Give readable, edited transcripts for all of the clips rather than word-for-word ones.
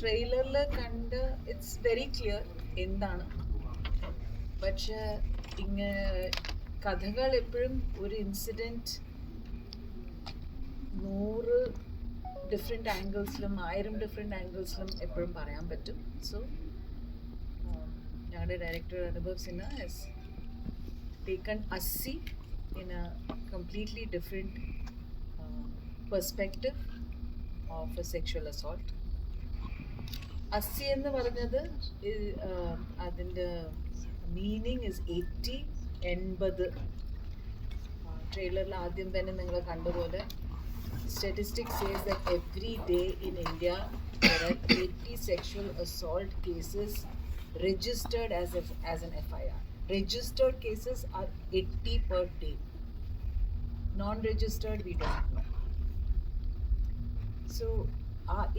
ട്രെയിലറിൽ കണ്ട് it's very clear എന്താണ്. പക്ഷെ കഥകൾ എപ്പോഴും ഒരു ഇൻസിഡൻറ്റ് 100 ഡിഫറെൻറ്റ് ആംഗിൾസിലും 1000 ഡിഫറെൻറ്റ് ആംഗിൾസിലും എപ്പോഴും പറയാൻ പറ്റും. സോ ഞങ്ങളുടെ director Anubhav Sinha has taken Assi in a completely different perspective of a sexual assault. Assi എന്ന് പറഞ്ഞത് അതിൻ്റെ മീനിങ് ഇസ് 80 ട്രെയിലറിൽ ആദ്യം തന്നെ നിങ്ങൾ കണ്ടപോലെ statistics says that every day in India there are 80 sexual assault cases registered as an FIR. Registered cases are 80 per day. Non-registered we don't know. So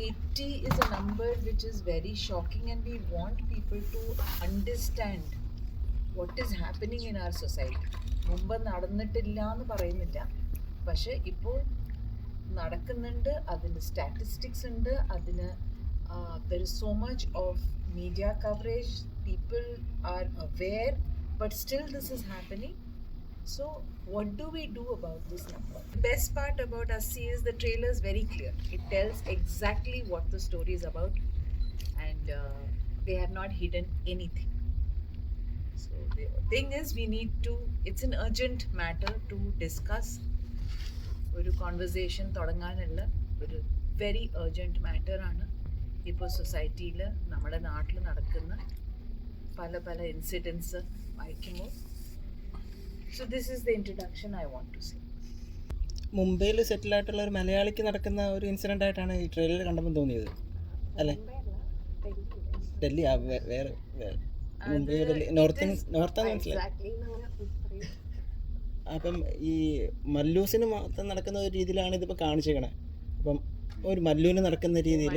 80 is a number which is very shocking, and we want people to understand what is happening in our society. മുമ്പ് നടന്നിട്ടില്ല എന്ന് പറയുന്നില്ല, പക്ഷെ ഇപ്പോൾ നടക്കുന്നുണ്ട്. അതിന് statistics ഉണ്ട്, അതിന് there is so much of media coverage, people are aware, but still this is happening. So what do we do about this number? The best part about Assi is the trailer is very clear. It tells exactly what the story is about, and they have not hidden anything. So the thing is, we need to, it's an urgent matter to discuss. ഒരു conversation തുടങ്ങാനുള്ള ഒരു very urgent മാറ്ററാണ് ഇപ്പോൾ സൊസൈറ്റിയിൽ നമ്മുടെ നാട്ടിൽ നടക്കുന്ന പല പല ഇൻസിഡൻസ് വായിക്കുമ്പോൾ. So this is the introduction I want to say. മുംബൈയിൽ സെറ്റിലായിട്ടുള്ള ഒരു മലയാളിക്ക് നടക്കുന്ന ഒരു ഇൻസിഡൻ്റ് ആയിട്ടാണ് ഈ ട്രെയിലർ കണ്ടപ്പോൾ തോന്നിയത്, അല്ലേ? ഡൽഹി വേറെ മുംബൈ ഡൽഹി നോർത്താണ് മനസ്സിലായി. അപ്പം ഈ മല്ലൂസിന് മാത്രം നടക്കുന്ന ഒരു രീതിയിലാണ് ഇതിപ്പോൾ കാണിച്ചേക്കണേ. അപ്പം ഒരു മല്ലൂന് നടക്കുന്ന രീതിയിൽ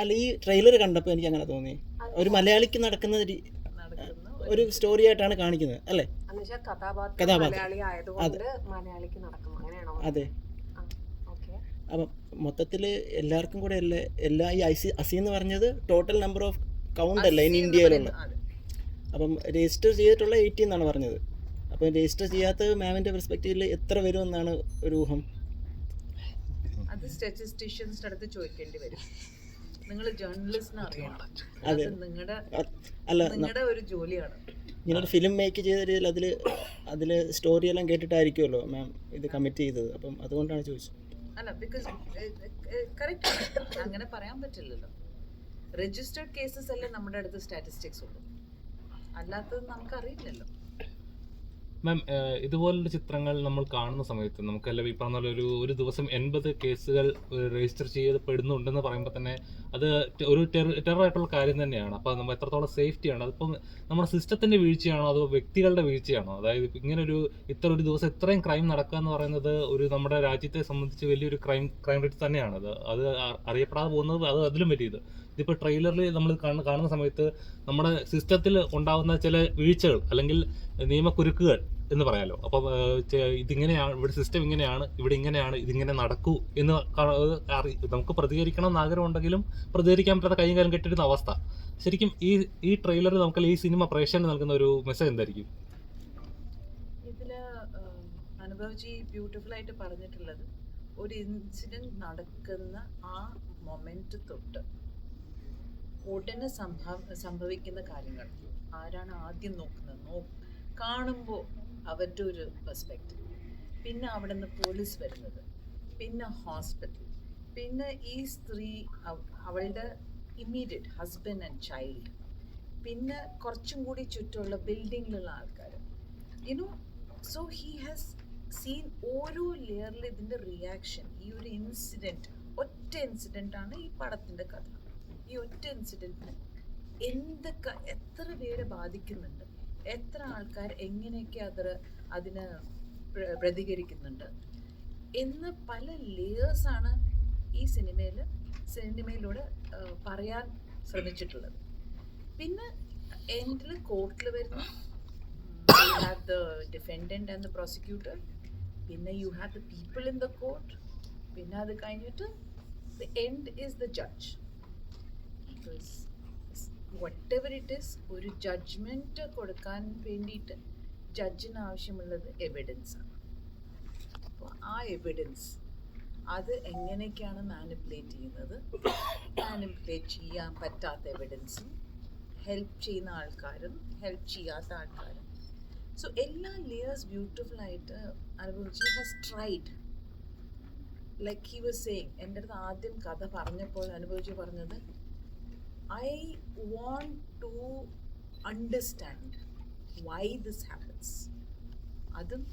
അല്ല, ഈ ട്രെയിലർ കണ്ടപ്പോൾ എനിക്ക് അങ്ങനെ തോന്നി. ഒരു മലയാളിക്ക് നടക്കുന്ന ഒരു സ്റ്റോറി ആയിട്ടാണ് കാണിക്കുന്നത്, അല്ലേ? അതെ. അപ്പം മൊത്തത്തിൽ എല്ലാവർക്കും കൂടെ അല്ലേ എല്ലാ ഈ അസി എന്ന് പറഞ്ഞത് ടോട്ടൽ നമ്പർ ഓഫ് കൗണ്ട് അല്ല ഇൻ ഇന്ത്യയിലുള്ള. അപ്പം രജിസ്റ്റർ ചെയ്തിട്ടുള്ള 80 എന്നാണ് പറഞ്ഞത്. അപ്പം രജിസ്റ്റർ ചെയ്യാത്ത മാമിൻ്റെ പെർസ്പെക്റ്റീവിൽ എത്ര വരുമെന്നാണ് ഒരു ഊഹം? അത് സ്റ്റാറ്റിസ്റ്റീഷ്യൻസിന്റെ അടുത്ത് ചോദിക്കേണ്ടി വരും. നിങ്ങൾ ജേർണലിസ്റ്റിനെ അറിയണം. അതെ, നിങ്ങളുടെ ഒരു ജോലിയാണ്. ഇങ്ങനൊരു ഫിലിം മേക്ക് ചെയ്ത രീതിയിൽ അതിൽ സ്റ്റോറി എല്ലാം കേട്ടിട്ടായിരിക്കുമല്ലോ മാം ഇത് കമ്മിറ്റ് ചെയ്തത്. അപ്പം അതുകൊണ്ടാണ് ചോദിച്ചത്. അല്ല, ബിക്കോസ് കറക്റ്റ് അങ്ങനെ പറയാൻ പറ്റില്ലല്ലോ. രജിസ്റ്റേർഡ് കേസസ് അല്ലേ നമ്മുടെ അടുത്ത് സ്റ്റാറ്റിസ്റ്റിക്സ് ഉള്ളൂ, അല്ലാത്തത് നമുക്കറിയില്ലല്ലോ. മാം, ഇതുപോലുള്ള ചിത്രങ്ങൾ നമ്മൾ കാണുന്ന സമയത്ത് നമുക്കെല്ലാം ഈ പറഞ്ഞ ഒരു ദിവസം 80 കേസുകൾ രജിസ്റ്റർ ചെയ്യപ്പെടുന്നുണ്ടെന്ന് പറയുമ്പോൾ തന്നെ അത് ഒരു ടെററായിട്ടുള്ള കാര്യം തന്നെയാണ്. അപ്പോൾ നമ്മൾ എത്രത്തോളം സേഫ്റ്റിയാണ്, അതിപ്പം നമ്മുടെ സിസ്റ്റത്തിൻ്റെ വീഴ്ചയാണോ അതോ വ്യക്തികളുടെ വീഴ്ചയാണോ? അതായത് ഇങ്ങനെ ഒരു ദിവസം ഇത്രയും ക്രൈം നടക്കുക എന്ന് പറയുന്നത് ഒരു നമ്മുടെ രാജ്യത്തെ സംബന്ധിച്ച് വലിയൊരു ക്രൈം റേറ്റ് തന്നെയാണ്. അത് അറിയപ്പെടാതെ പോകുന്നത് അത് അതിലും വലിയത്. ഇതിപ്പോൾ ട്രെയിലറിൽ നമ്മൾ കാണുന്ന സമയത്ത് നമ്മുടെ സിസ്റ്റത്തിൽ ഉണ്ടാകുന്ന ചില വീഴ്ചകൾ അല്ലെങ്കിൽ നിയമക്കുരുക്കുകൾ എന്ന് പറയാമല്ലോ. അപ്പം ഇതിങ്ങനെയാണ്, ഇവിടെ സിസ്റ്റം ഇങ്ങനെയാണ്, ഇവിടെ ഇങ്ങനെയാണ്, ഇതിങ്ങനെ നടക്കൂ എന്ന് നമുക്ക് പ്രതികരിക്കണം എന്ന് ആഗ്രഹമുണ്ടെങ്കിലും പ്രതികരിക്കാൻ പറ്റാത്ത കൈയും കാലം കെട്ടിരുന്ന അവസ്ഥ. ശരിക്കും ഈ ട്രെയിലറിൽ നമുക്ക് ഈ സിനിമ പ്രേക്ഷകന് നൽകുന്ന ഒരു മെസ്സേജ് എന്തായിരിക്കും? ഇതില് അനുഭവ്ജി ബ്യൂട്ടിഫുൾ ആയിട്ട് പറഞ്ഞിട്ടുള്ളത്, ഒരു ഇൻസിഡന്റ് നടക്കുന്ന ആ മൊമെന്റ് തൊട്ട് ഉടനെ സംഭവിക്കുന്ന കാര്യങ്ങൾ ആരാണ് ആദ്യം നോക്കുന്നത്, കാണുമ്പോൾ അവരുടെ ഒരു പെർസ്പെക്റ്റീവ്, പിന്നെ അവിടെ നിന്ന് പോലീസ് വരുന്നത്, പിന്നെ ഹോസ്പിറ്റൽ, പിന്നെ ഈ സ്ത്രീ അവളുടെ ഇമ്മീഡിയറ്റ് ഹസ്ബൻഡ് ആൻഡ് ചൈൽഡ്, പിന്നെ കുറച്ചും കൂടി ചുറ്റുമുള്ള ബിൽഡിങ്ങിലുള്ള ആൾക്കാർ, you know. So he has seen ഓരോ ലെയറിൽ ഇതിൻ്റെ റിയാക്ഷൻ. ഈ ഒരു ഇൻസിഡൻറ്റ്, ഒറ്റ ഇൻസിഡൻ്റാണ് ഈ പടത്തിൻ്റെ കഥ. ഈ ഒറ്റ ഇൻസിഡൻറ്റിന് എത്ര പേരെ ബാധിക്കുന്നുണ്ട്, എത്ര ആൾക്കാർ എങ്ങനെയൊക്കെ അതിന് പ്രതികരിക്കുന്നുണ്ട് എന്ന് പല ലേയേഴ്സാണ് ഈ സിനിമയിലൂടെ പറയാൻ ശ്രമിച്ചിട്ടുള്ളത്. പിന്നെ എൻഡിൽ കോർട്ടിൽ വരുന്ന have the defendant and the prosecutor, പിന്നെ you have the people in the court, പിന്നെ അത് കഴിഞ്ഞിട്ട് the end is the judge. Because whatever it is, ഒരു ജഡ്ജ്മെന്റ് കൊടുക്കാൻ വേണ്ടിയിട്ട് ജഡ്ജിന് ആവശ്യമുള്ളത് എവിഡൻസ് ആണ്. അപ്പോൾ ആ എവിഡൻസ് അത് എങ്ങനെയൊക്കെയാണ് മാനിപ്പുലേറ്റ് ചെയ്യുന്നത്, മാനിപ്പുലേറ്റ് ചെയ്യാൻ പറ്റാത്ത എവിഡൻസും ഹെൽപ്പ് ചെയ്യുന്ന ആൾക്കാരും ഹെൽപ്പ് ചെയ്യാത്ത ആൾക്കാരും, സോ എല്ലാ ലേയേഴ്സ് ബ്യൂട്ടിഫുൾ ആയിട്ട് അനുഭവിച്ച് has tried. Like he was saying, എൻ്റെ അടുത്ത് ആദ്യം കഥ പറഞ്ഞപ്പോൾ അനുഭവിച്ച് പറഞ്ഞത്, I want to understand why this happens. അതും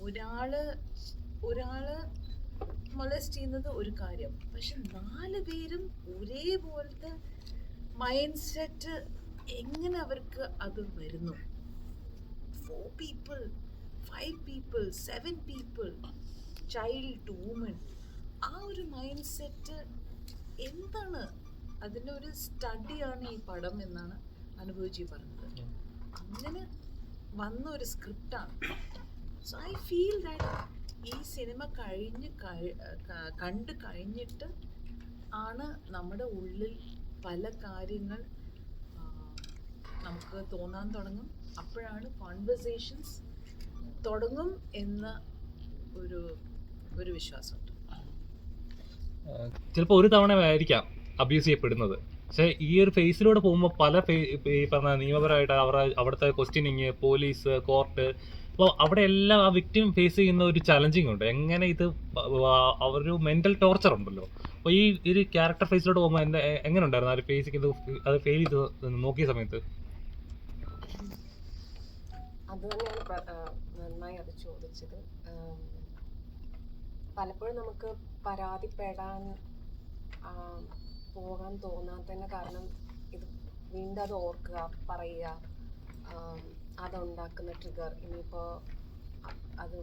ഒരാള് മൊളസ്റ്റ് ചെയ്യുന്നത് ഒരു കാര്യം, പക്ഷെ 4 പേരും ഒരേപോലത്തെ മൈൻഡ് സെറ്റ് എങ്ങനെ അവർക്ക് അത് വരുന്നു? 4 people, 5 people, 7 people, child to woman, ആ ഒരു മൈൻഡ് സെറ്റ് എന്താണ്? അതിൻ്റെ ഒരു സ്റ്റഡിയാണ് ഈ പടം എന്നാണ് അനുഭവിച്ച് പറഞ്ഞത്. അങ്ങനെ വന്ന ഒരു സ്ക്രിപ്റ്റാണ്. സോ ഐ ഫീൽ ദാറ്റ് ഈ സിനിമ കണ്ടു കഴിഞ്ഞിട്ട് ആണ് നമ്മുടെ ഉള്ളിൽ പല കാര്യങ്ങൾ നമുക്ക് തോന്നാൻ തുടങ്ങും. അപ്പോഴാണ് കോൺവെർസേഷൻസ് തുടങ്ങും എന്ന ഒരു വിശ്വാസമുണ്ട്. ചിലപ്പോൾ ഒരു തവണ ആയിരിക്കാം അബ്യൂസ് ചെയ്യപ്പെടുന്നത്, പക്ഷേ ഈ ഒരു ഫേസിലൂടെ പോകുമ്പോൾ പല ഈ പറഞ്ഞ നിയമപരമായിട്ട് അവിടുത്തെ ക്വസ്റ്റ്യനിങ്, പോലീസ്, കോർട്ട്, അപ്പോൾ അവിടെ എല്ലാം ആ വിക്ടിം ഫേസ് ചെയ്യുന്ന ഒരു ചലഞ്ചിങ് ഉണ്ട്. എങ്ങനെ ഇത് അവരൊരു മെൻ്റൽ ടോർച്ചർ ഉണ്ടല്ലോ. അപ്പോൾ ഈ ഒരു ക്യാരക്ടർ ഫേസിലോട്ട് പോകുമ്പോൾ എങ്ങനെ ഉണ്ടായിരുന്നു ആ ഒരു ഫേസ് ചെയ്ത് അത് ഫെയിൽ ചെയ്ത് നോക്കിയ സമയത്ത്? അത് തന്നെയാണ് നന്നായി അത് ചോദിച്ചത്. പലപ്പോഴും നമുക്ക് പരാതിപ്പെടാൻ പോകാൻ തോന്നാത്തതിൻ്റെ കാരണം ഇത് വീണ്ടും അത് ഓർക്കുക, പറയുക, അതുണ്ടാക്കുന്ന ട്രിഗർ. ഇനിയിപ്പോൾ അത്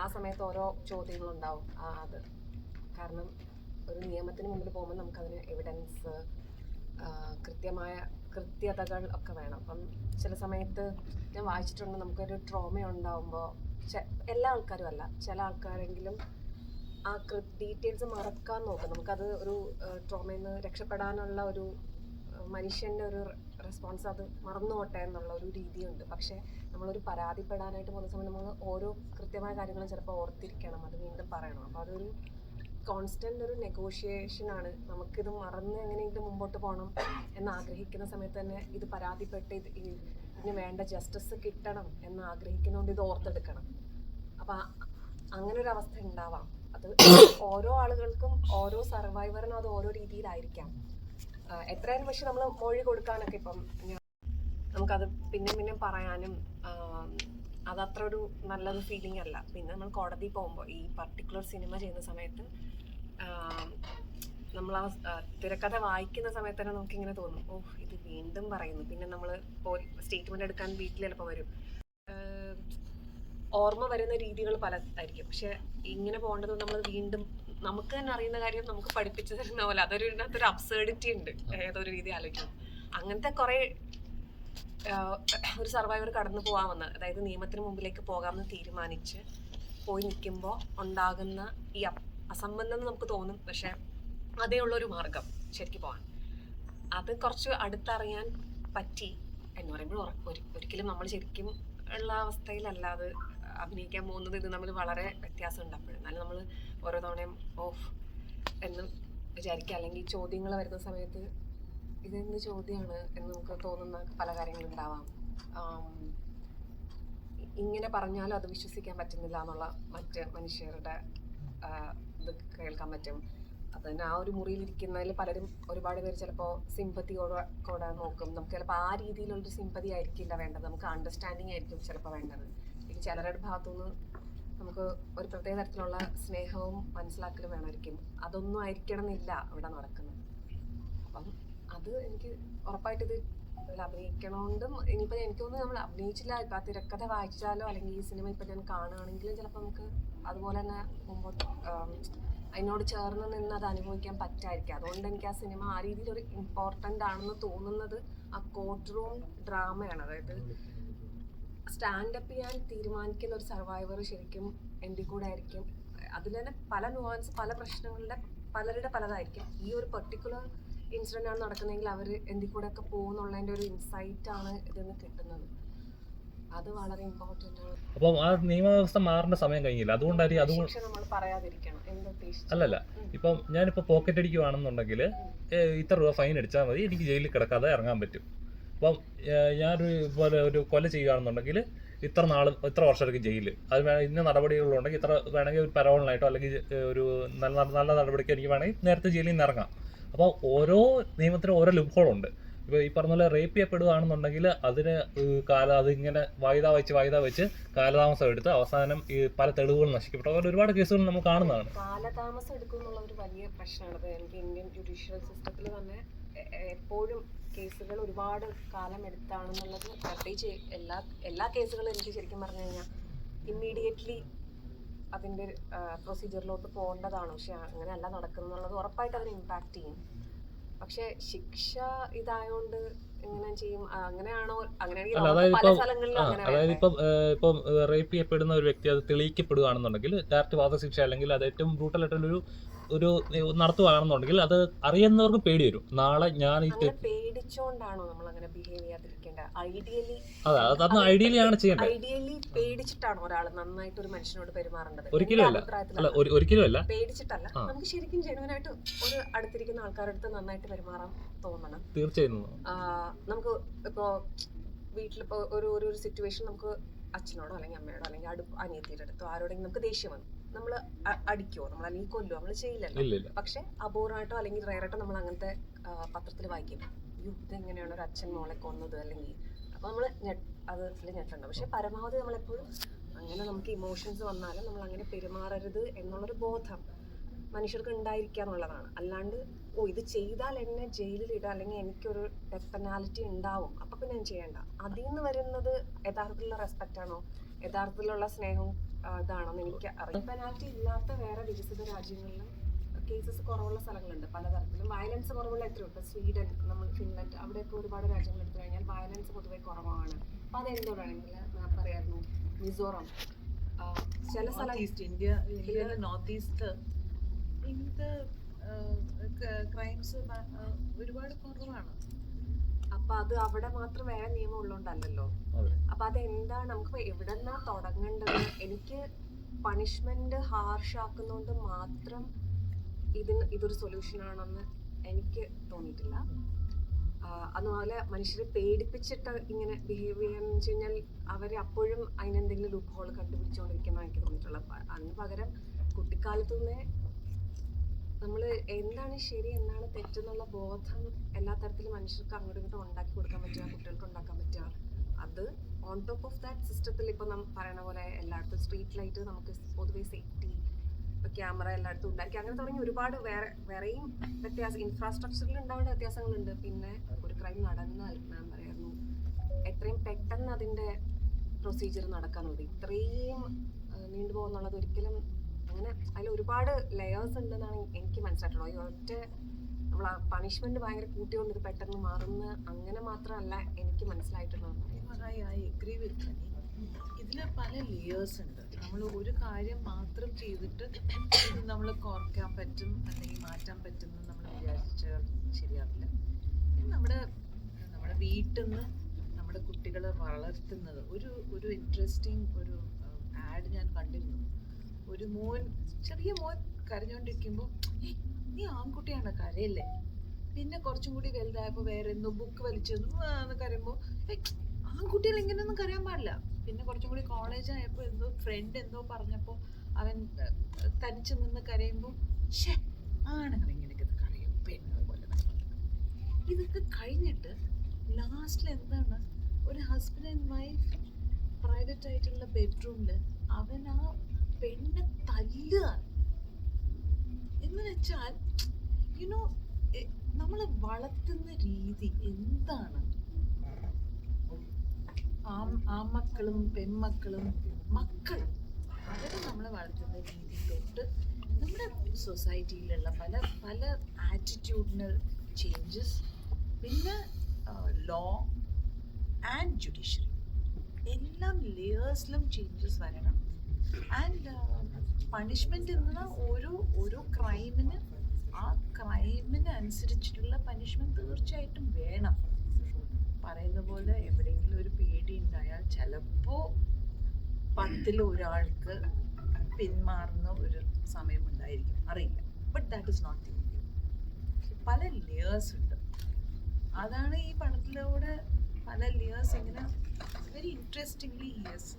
ആ സമയത്ത് ഓരോ ചോദ്യങ്ങളുണ്ടാവും. അത് കാരണം ഒരു നിയമത്തിന് മുമ്പിൽ പോകുമ്പോൾ നമുക്കതിന് എവിഡൻസ്, കൃത്യതകൾ ഒക്കെ വേണം. അപ്പം ചില സമയത്ത് ഞാൻ വായിച്ചിട്ടുണ്ട്, നമുക്കൊരു ട്രോമ ഉണ്ടാകുമ്പോൾ എല്ലാ ആൾക്കാരും അല്ല, ചില ആൾക്കാരെങ്കിലും ആ ഡീറ്റെയിൽസ് മറക്കാൻ നോക്കും. നമുക്കത് ഒരു ട്രോമയിൽ നിന്ന് രക്ഷപ്പെടാനുള്ള ഒരു മനുഷ്യൻ്റെ ഒരു റെസ്പോൺസ്, അത് മറന്നു പോട്ടെ എന്നുള്ള ഒരു രീതിയുണ്ട്. പക്ഷേ നമ്മളൊരു പരാതിപ്പെടാനായിട്ട് പോകുന്ന സമയം നമ്മൾ ഓരോ കൃത്യമായ കാര്യങ്ങളും ചിലപ്പോൾ ഓർത്തിരിക്കണം, അത് വീണ്ടും പറയണം. അപ്പോൾ അതൊരു കോൺസ്റ്റൻ്റ് ഒരു നെഗോഷിയേഷനാണ്. നമുക്കിത് മറന്ന് എങ്ങനെയെങ്കിലും മുമ്പോട്ട് പോകണം എന്ന് ആഗ്രഹിക്കുന്ന സമയത്ത് തന്നെ ഇത് പരാതിപ്പെട്ട് ഇതിന് വേണ്ട ജസ്റ്റിസ് കിട്ടണം എന്ന് ആഗ്രഹിക്കുന്നതുകൊണ്ട് ഇത് ഓർത്തെടുക്കണം. അപ്പം അങ്ങനെ ഒരു അവസ്ഥ ഉണ്ടാവാം. അത് ഓരോ ആളുകൾക്കും ഓരോ സർവൈവറിനും അത് ഓരോ രീതിയിലായിരിക്കാം. എത്രയായാലും പക്ഷെ നമ്മൾ മൊഴി കൊടുക്കാനൊക്കെ ഇപ്പം നമുക്കത് പിന്നെ പറയാനും അതത്ര ഒരു നല്ലൊരു ഫീലിംഗ് അല്ല. പിന്നെ നമ്മൾ കോടതി പോകുമ്പോൾ ഈ പർട്ടിക്കുലർ സിനിമ ചെയ്യുന്ന സമയത്ത് നമ്മൾ ആ തിരക്കഥ വായിക്കുന്ന സമയത്ത് തന്നെ നമുക്കിങ്ങനെ തോന്നും, ഓഹ് ഇത് വീണ്ടും പറയുന്നു. പിന്നെ നമ്മൾ സ്റ്റേറ്റ്മെന്റ് എടുക്കാൻ വീട്ടിൽ ചിലപ്പോൾ വരും, ഓർമ്മ വരുന്ന രീതികൾ പലതായിരിക്കും. പക്ഷെ ഇങ്ങനെ പോകേണ്ടത് നമ്മൾ വീണ്ടും നമുക്ക് തന്നെ അറിയുന്ന കാര്യം നമുക്ക് പഠിപ്പിച്ചു തരുന്ന പോലെ അതിനകത്തൊരു അബ്സേർഡിറ്റി ഉണ്ട് ഏതൊരു രീതി ആലോചിക്കും. അങ്ങനത്തെ കുറെ ഒരു സർവൈവർ കടന്നു പോകാമെന്ന്, അതായത് നിയമത്തിന് മുമ്പിലേക്ക് പോകാമെന്ന് തീരുമാനിച്ച് പോയി നിൽക്കുമ്പോൾ ഉണ്ടാകുന്ന ഈ അസംബന്ധം നമുക്ക് തോന്നും. പക്ഷെ അതേ ഉള്ളൊരു മാർഗം ശരിക്കും പോകാൻ. അത് കുറച്ച് അടുത്തറിയാൻ പറ്റി എന്ന് പറയുമ്പോൾ ഒരിക്കലും നമ്മൾ ശരിക്കും ഉള്ള അവസ്ഥയിലല്ല അത് അഭിനയിക്കാൻ പോകുന്നത്. ഇത് നമ്മൾ വളരെ വ്യത്യാസമുണ്ട്. അപ്പോഴും എന്നാലും നമ്മൾ ഓരോ തവണയും ഓഫ് എന്ന് വിചാരിക്കുക. അല്ലെങ്കിൽ ചോദ്യങ്ങൾ വരുന്ന സമയത്ത് ഇതെന്ത് ചോദ്യമാണ് എന്ന് നമുക്ക് തോന്നുന്ന പല കാര്യങ്ങളുണ്ടാവാം. ഇങ്ങനെ പറഞ്ഞാലും അത് വിശ്വസിക്കാൻ പറ്റുന്നില്ല എന്നുള്ള മറ്റ് മനുഷ്യരുടെ ഇത് കേൾക്കാൻ പറ്റും. അതുതന്നെ ആ ഒരു മുറിയിലിരിക്കുന്നതിൽ പലരും ഒരുപാട് പേര് ചിലപ്പോൾ സിമ്പതിയോടെ നോക്കും. നമുക്ക് ചിലപ്പോൾ ആ രീതിയിലുള്ളൊരു സിമ്പതി ആയിരിക്കില്ല വേണ്ടത്, നമുക്ക് അണ്ടർസ്റ്റാൻഡിങ് ആയിരിക്കും ചിലപ്പോൾ വേണ്ടത്. പിന്നെ ചിലരുടെ ഭാഗത്തുനിന്ന് നമുക്ക് ഒരു പ്രത്യേക തരത്തിലുള്ള സ്നേഹവും മനസ്സിലാക്കലും വേണമായിരിക്കും. അതൊന്നും ആയിരിക്കണം എന്നില്ല അവിടെ നടക്കുന്നത്. അപ്പം അത് എനിക്ക് ഉറപ്പായിട്ട് ഇത് അഭിനയിക്കണോണ്ടും ഇനിയിപ്പോൾ എനിക്ക് തോന്നുന്നു നമ്മൾ അഭിനയിച്ചില്ല, ഇപ്പം ആ തിരക്കഥ വായിച്ചാലോ അല്ലെങ്കിൽ ഈ സിനിമ ഇപ്പം ഞാൻ കാണുകയാണെങ്കിലും ചിലപ്പോൾ നമുക്ക് അതുപോലെ തന്നെ മുമ്പോട്ട് അതിനോട് ചേർന്ന് നിന്ന് അത് അനുഭവിക്കാൻ പറ്റായിരിക്കും. അതുകൊണ്ട് എനിക്ക് ആ സിനിമ ആ രീതിയിലൊരു ഇമ്പോർട്ടൻ്റ് ആണെന്ന് തോന്നുന്നത് ആ കോർട്ട് റൂം ഡ്രാമയാണ്. അതായത് സ്റ്റാൻഡപ്പ് ചെയ്യാൻ തീരുമാനിക്കുന്ന ഒരു സർവൈവർ ശരിക്കും എൻ്റെ കൂടെ ആയിരിക്കും. അതിൽ തന്നെ പല നുവാൻസ്, പല പ്രശ്നങ്ങളുടെ പലരുടെ പലതായിരിക്കും. ഈ ഒരു പെർട്ടിക്കുലർ ഇൻസിഡൻ്റ് ആണ് നടക്കുന്നതെങ്കിൽ അവർ എൻ്റെ കൂടെ ഒക്കെ പോകുന്നുള്ളതിൻ്റെ ഒരു ഇൻസൈറ്റ് ആണ് ഇതിൽ നിന്ന് കിട്ടുന്നത്. അത് വളരെ ഇമ്പോർട്ടൻ്റ് ആണ്. അപ്പം ആ നിയമവ്യവസ്ഥ മാറേണ്ട സമയം കഴിഞ്ഞില്ല, അതുകൊണ്ടായിരിക്കും ശിക്ഷ നമ്മൾ പറയാതിരിക്കണം. എന്തുദ്ദേശിച്ചു? അല്ലല്ല, ഇപ്പം ഞാനിപ്പോൾ പോക്കറ്റ് അടിക്കുവാണെന്നുണ്ടെങ്കിൽ ഇത്ര രൂപ ഫൈൻ അടിച്ചാൽ മതി, എനിക്ക് ജയിലിൽ കിടക്കാതെ ഇറങ്ങാൻ പറ്റും. അപ്പം ഞാനൊരു ഇതുപോലെ ഒരു കൊല ചെയ്യുകയാണെന്നുണ്ടെങ്കിൽ ഇത്ര വർഷമായിരിക്കും ജയില്. അത് ഇന്ന നടപടികളുണ്ടെങ്കിൽ ഇത്ര വേണമെങ്കിൽ ഒരു പരോളിനായിട്ടോ അല്ലെങ്കിൽ ഒരു നല്ല നടപടിക്ക് എനിക്ക് വേണമെങ്കിൽ നേരത്തെ ജയിലിൽ നിന്ന് ഇറങ്ങാം. അപ്പോൾ ഓരോ നിയമത്തിനും ഓരോ ലുപ്പ് ഹോളുണ്ട്. ഇപ്പോൾ ഈ പറഞ്ഞ പോലെ റേപ്പ് ചെയ്യപ്പെടുകയാണെന്നുണ്ടെങ്കിൽ അതിന് അതിങ്ങനെ വായ്ദ വെച്ച് കാലതാമസം എടുത്ത് അവസാനം ഈ പല തെളിവുകൾ നശിക്കപ്പെട്ട പോലെ ഒരുപാട് കേസുകൾ നമ്മൾ കാണുന്നതാണ്. കാലതാമസം എടുക്കും എന്നുള്ള ഒരു വലിയ പ്രശ്നമാണ്. എനിക്ക് ഇന്ത്യൻ ജുഡീഷ്യൽ സിസ്റ്റത്തിൽ തന്നെ എപ്പോഴും കേസുകൾ ഒരുപാട് കാലം എടുത്താണെന്നുള്ളത്, പ്രത്യേകിച്ച് എല്ലാ കേസുകളും എനിക്ക് ശരിക്കും പറഞ്ഞു കഴിഞ്ഞാൽ ഇമ്മീഡിയറ്റ്ലി അതിൻ്റെ പ്രൊസീജിയറിലോട്ട് പോകേണ്ടതാണ്. പക്ഷെ അങ്ങനെയല്ല നടക്കുന്നുള്ളത് ഉറപ്പായിട്ട് അതിന് ഇമ്പാക്റ്റ് ചെയ്യും. പക്ഷെ ശിക്ഷ ഇതായോണ്ട് എങ്ങനെ ചെയ്യും? അങ്ങനെയാണോ? അങ്ങനെയാണെങ്കിൽ പല സ്ഥലങ്ങളിലും അതായത് ഇപ്പം റേപ്പ് ചെയ്യപ്പെടുന്ന ഒരു വ്യക്തി അത് തെളിയിക്കപ്പെടുകയാണെന്നുണ്ടെങ്കിൽ ഡയറക്റ്റ് വധശിക്ഷ അല്ലെങ്കിൽ അത് ഏറ്റവും ബ്രൂട്ടലായിട്ടുള്ളൊരു നടത്തുകയാണെന്നുണ്ടെങ്കിൽ അത് അറിയുന്നവർക്ക് പേടി വരും. നാളെ ഞാൻ ഈ പേടിച്ചോണ്ടാണോ നമ്മൾ അങ്ങനെ ബിഹേവ് ചെയ്യാതിരിക്കേണ്ടത്? ഐഡിയലി ആണ് ചെയ്യേണ്ടത്. ഐഡിയലി പേടിച്ചിട്ടാണോ ഒരാൾ നന്നായിട്ട് ഒരു മനുഷ്യനോട് പെരുമാറേണ്ടത്? ഒരിക്കലും അല്ല. പേടിച്ചിട്ടല്ല. നമുക്ക് ശരിക്കും ജെനുവിനായിട്ട് ഒരു അടുത്തിരിക്കുന്ന ആൾക്കാരുടെ നന്നായിട്ട് പെരുമാറാൻ തോന്നണം. തീർച്ചയായും. നമുക്ക് ഇപ്പോ വീട്ടിലിപ്പോ ഒരു സിറ്റുവേഷൻ നമുക്ക് അച്ഛനോടോ അല്ലെങ്കിൽ അമ്മയോടോ അല്ലെങ്കിൽ അനിയത്തിയുടെ അടുത്തോ ആരോടെങ്കിലും നമുക്ക് ദേഷ്യം വന്നു, നമ്മൾ അടിക്കുവോ, നമ്മൾ അല്ലെങ്കിൽ കൊല്ലുവോ? നമ്മൾ ചെയ്യില്ലല്ലോ. പക്ഷെ അപൂർവമായിട്ടോ അല്ലെങ്കിൽ റയറായിട്ടോ നമ്മൾ അങ്ങനത്തെ പത്രത്തിൽ വായിക്കും, ഇതെങ്ങനെയാണ് ഒരു അച്ഛൻ മോളെ കൊന്നത്, അല്ലെങ്കിൽ അപ്പൊ നമ്മൾ അതിൽ ഞെട്ടണ്ട. പക്ഷെ പരമാവധി നമ്മളെപ്പോഴും അങ്ങനെ നമുക്ക് ഇമോഷൻസ് വന്നാലും നമ്മൾ അങ്ങനെ പെരുമാറരുത് എന്നുള്ളൊരു ബോധം മനുഷ്യർക്ക് ഉണ്ടായിരിക്കുക എന്നുള്ളതാണ്. അല്ലാണ്ട് ഇത് ചെയ്താൽ എന്നെ ജയിലിലിടാം അല്ലെങ്കിൽ എനിക്കൊരു ഡെത്ത് പെനാലിറ്റി ഉണ്ടാവും അപ്പൊ പിന്നെ ഞാൻ ചെയ്യണ്ട. അതിൽ നിന്ന് വരുന്നത് യഥാർത്ഥത്തിലുള്ള റെസ്പെക്റ്റ് ആണോ, യഥാർത്ഥത്തിലുള്ള സ്നേഹം ഇതാണെന്ന് എനിക്ക് അറിയാം. പെനാൽറ്റി ഇല്ലാത്ത വേറെ വികസിത രാജ്യങ്ങളിലും കേസസ് കുറവുള്ള സ്ഥലങ്ങളുണ്ട്. പലതരത്തിലും വയലൻസ് കുറവുള്ള എത്രയോ, ഇപ്പൊ സ്വീഡൻ, നമ്മൾ ഫിൻലൻഡ്, അവിടെയൊക്കെ ഒരുപാട് രാജ്യങ്ങൾ എടുത്തു കഴിഞ്ഞാൽ വയലൻസ് പൊതുവെ കുറവാണ്. അപ്പൊ അതെന്തുകൊണ്ടാണെങ്കിൽ ഞാൻ പറയായിരുന്നു മിസോറം, ചില സ്ഥലം ഇന്ത്യ നോർത്ത് ഈസ്റ്റ് ഇങ്ങനത്തെ ക്രൈംസ് ഒരുപാട് കുറവാണ്. അപ്പൊ അത് അവിടെ മാത്രം വേറെ നിയമം ഉള്ളതുകൊണ്ടല്ലോ. അപ്പൊ അതെന്താണ്, നമുക്ക് എവിടെന്നാ തുടങ്ങേണ്ടത്? എനിക്ക് പണിഷ്മെന്റ് ഹാർഷ് ആക്കുന്നതുകൊണ്ട് മാത്രം ഇതൊരു സൊല്യൂഷൻ ആണെന്ന് എനിക്ക് തോന്നിയിട്ടില്ല. അതുപോലെ മനുഷ്യരെ പേടിപ്പിച്ചിട്ട് ഇങ്ങനെ ബിഹേവ് ചെയ്യാന്ന് വെച്ച് കഴിഞ്ഞാൽ അവര് അപ്പോഴും അതിനെന്തെങ്കിലും ലൂപ്പ് ഹോൾ കണ്ടുപിടിച്ചുകൊണ്ടിരിക്കുന്ന എനിക്ക് തോന്നിയിട്ടുള്ളത്. അതിന് പകരം കുട്ടിക്കാലത്തുനിന്ന് നമ്മൾ എന്താണ് ശരി എന്താണ് തെറ്റെന്നുള്ള ബോധം എല്ലാ തരത്തിലും മനുഷ്യർക്ക് അങ്ങോട്ടും ഇങ്ങോട്ടും ഉണ്ടാക്കി കൊടുക്കാൻ പറ്റുക, കുട്ടികൾക്ക് ഉണ്ടാക്കാൻ പറ്റുക. അത് ഓൺ ടോപ്പ് ഓഫ് ദാറ്റ് സിസ്റ്റത്തിൽ ഇപ്പം നമ്മൾ പറയണ പോലെ എല്ലായിടത്തും സ്ട്രീറ്റ് ലൈറ്റ്, നമുക്ക് പൊതുവെ സേഫ്റ്റി, ഇപ്പം ക്യാമറ എല്ലായിടത്തും ഉണ്ടാക്കി, അങ്ങനെ തുടങ്ങി ഒരുപാട് വേറെയും വ്യത്യാസം ഇൻഫ്രാസ്ട്രക്ചറിൽ ഉണ്ടാവേണ്ട വ്യത്യാസങ്ങളുണ്ട്. പിന്നെ ഒരു ക്രൈം നടന്നാൽ ഞാൻ പറയായിരുന്നു എത്രയും പെട്ടെന്ന് അതിൻ്റെ പ്രൊസീജിയർ നടക്കാനുണ്ട്. ഇത്രയും നീണ്ടുപോകുന്നുള്ളത് ഒരിക്കലും അങ്ങനെ അതിൽ ഒരുപാട് ലെയേഴ്സ് ഉണ്ടെന്നാണ് എനിക്ക് മനസ്സിലായിട്ടുള്ളത്. ഈ ഒറ്റ നമ്മൾ പണിഷ്മെന്റ് ഭയങ്കര കൂട്ടിക്കൊണ്ട് ഇത് പെട്ടെന്ന് മാറുന്ന അങ്ങനെ മാത്രമല്ല എനിക്ക് മനസ്സിലായിട്ടുള്ളത്. ഇതില് പല ലേയേഴ്സ് ഉണ്ട്. നമ്മൾ ഒരു കാര്യം മാത്രം ചെയ്തിട്ട് ഇത് നമ്മൾ കുറയ്ക്കാൻ പറ്റും അല്ലെങ്കിൽ മാറ്റാൻ പറ്റും എന്ന് നമ്മൾ വിചാരിച്ചാൽ ശരിയാവില്ല. നമ്മുടെ വീട്ടിൽ നിന്ന് നമ്മുടെ കുട്ടികളെ വളർത്തുന്നത് ഒരു ഇൻട്രസ്റ്റിംഗ് ഒരു ആഡ് ഞാൻ കണ്ടിരുന്നു. ഒരു ചെറിയ മോൻ കരഞ്ഞോണ്ടിരിക്കുമ്പോൾ നീ ആൺകുട്ടിയാണ് കരയല്ലേ, പിന്നെ കുറച്ചും കൂടി വലുതായപ്പോൾ വേറെ എന്തോ ബുക്ക് വലിച്ചെന്ന് കരയുമ്പോൾ ആൺകുട്ടികൾ ഇങ്ങനെയൊന്നും കരയാൻ പാടില്ല. പിന്നെ കുറച്ചും കൂടി കോളേജ് ആയപ്പോൾ എന്തോ ഫ്രണ്ട് എന്തോ പറഞ്ഞപ്പോൾ അവൻ തനിച്ച് നിന്ന് കരയുമ്പോൾ ആണുങ്ങൾ ഇങ്ങനെയൊക്കെ കരയും, പെണ്ണ് പോലെ. ഇതൊക്കെ കഴിഞ്ഞിട്ട് ലാസ്റ്റിൽ എന്താണ്, ഒരു ഹസ്ബൻഡ് ആൻഡ് വൈഫ് പ്രൈവറ്റ് ആയിട്ടുള്ള ബെഡ്റൂമിൽ അവൻ ആ പെണ്ണ് തല്ലുക എന്ന് വെച്ചാൽ യുനോ നമ്മൾ വളർത്തുന്ന രീതി എന്താണ്? ആമക്കളും പെൺമക്കളും മക്കളും അവരെ നമ്മൾ വളർത്തുന്ന രീതി തൊട്ട് നമ്മുടെ സൊസൈറ്റിയിലുള്ള പല ആറ്റിറ്റ്യൂഡിനൽ ചേഞ്ചസ്, പിന്നെ ലോ ആൻഡ് ജുഡീഷ്യറി എല്ലാം ലേയേഴ്സിലും ചേഞ്ചസ് വരണം. ആൻഡ് പണിഷ്മെന്റ് എന്ന ഓരോ ക്രൈമിന് ആ ക്രൈമിന് അനുസരിച്ചിട്ടുള്ള പണിഷ്മെന്റ് തീർച്ചയായിട്ടും വേണം. പറയുന്ന പോലെ എവിടെയെങ്കിലും ഒരു പേടി ഉണ്ടായാൽ ചിലപ്പോൾ 10 ഒരാൾക്ക് പിന്മാറുന്ന ഒരു സമയമുണ്ടായിരിക്കും, അറിയില്ല. But that is not the India. പല ലേയേഴ്സ് ഉണ്ട്. അതാണ് ഈ പടത്തിലൂടെ പല ലേയേഴ്സ് ഇങ്ങനെ വെരി ഇൻട്രസ്റ്റിംഗ്ലി യെസ്